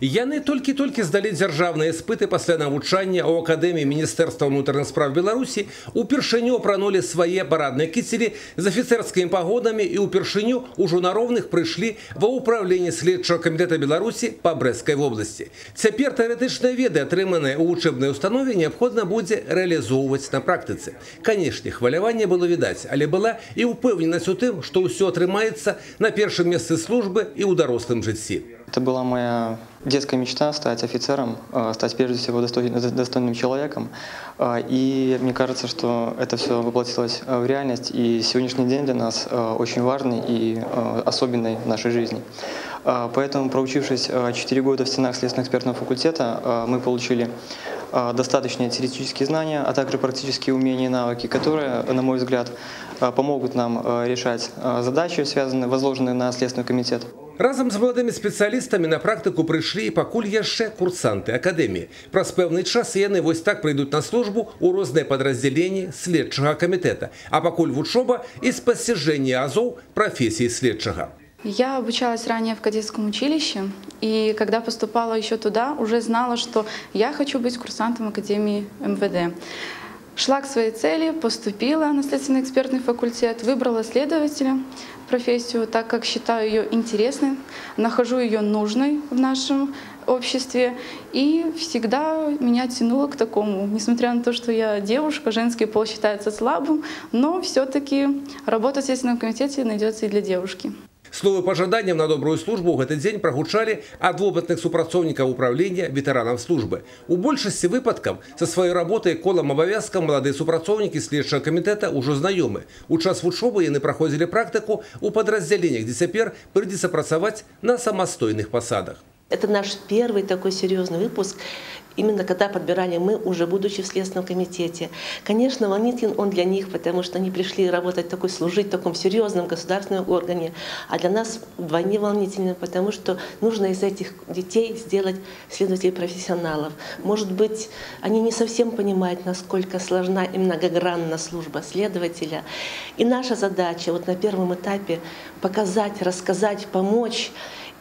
Яны толькі здалі дзяржаўныя іспыты пасля навучання ў акадэміі Міністэрства ўнутраных спраў Беларусі, упершыню апранулі свае парадныя кіцелі з афіцэрскімі пагонамі і ўпершыню ўжо на роўных прыйшлі ва ўпраўленне следчага камітэта Беларусі па Брэсцкай вобласці. Цяпер тэарэтычныя веды, атрыманыя ў вучэбнай установе, неабходна будзе рэалізоўваць на практыцы. Канешне, хваляванне было відаць, але была і ўпэўненасць у тым, што ўсё атрымаецца на першым месцы службы і ў дарослым жыцці. Это была моя детская мечта — стать офицером, стать прежде всего достойным человеком. И мне кажется, что это все воплотилось в реальность. И сегодняшний день для нас очень важный и особенный в нашей жизни. Поэтому, проучившись 4 года в стенах Следственно-экспертного факультета, мы получили достаточные теоретические знания, а также практические умения и навыки, которые, на мой взгляд, помогут нам решать задачи, возложенные на Следственный комитет. Разам з маладымі спецыялістамі на практыку прыйшлі і пакуль яшчэ курсанты акадэміі. Праз пэўны час яны вось так прыйдуць на службу ў розныя падраздзяленні следчага камітэта, а пакуль вучоба і спасціжэнне азоў прафесіі следчага. Я обучалась ранее в кадетском училище, и когда поступала еще туда, уже знала, что я хочу быть курсантом Академии МВД. Шла к своей цели, поступила на следственно-экспертный факультет, выбрала следователя, профессию, так как считаю ее интересной, нахожу ее нужной в нашем обществе, и всегда меня тянуло к такому. Несмотря на то, что я девушка, женский пол считается слабым, но все-таки работа в Следственном комитете найдется и для девушки. Словы пажаданням на добрую службу ў гэты дзень прагучалі ад вопытных супрацоўнікаў управлення ветэранаў службы. У большасці выпадкаў са сваёй работай колам абавязкам маладыя супрацоўнікі следчага камітэта ўжо знаёмы. У час вучобы яны праходзілі практыку ў падраздзяленнях, дзе цяпер прыйдзецца працаваць на самастойных пасадах. Это наш первый такой серьезный выпуск, именно когда подбирали мы, уже будучи в Следственном комитете. Конечно, волнителен он для них, потому что они пришли работать, служить в таком серьезном государственном органе. А для нас вдвойне волнительно, потому что нужно из этих детей сделать следователей профессионалов. Может быть, они не совсем понимают, насколько сложна и многогранна служба следователя. И наша задача вот на первом этапе показать, рассказать, помочь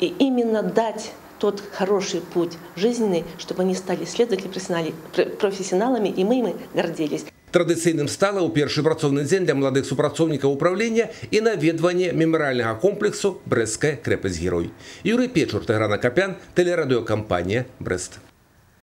и именно дать тот хороший путь жизненный, чтобы они стали следователями, профессионалами, и мы ими гордились. Традыцыйным стала ў першы працоўны дзень для маладых супрацоўнікаў управлення і наведванне мемарыяльнага комплексу «Брэсцкая крэпасць-герой». Юрый Печур, Тайгран Акапян, тэлерадыёкампанія «Брэст».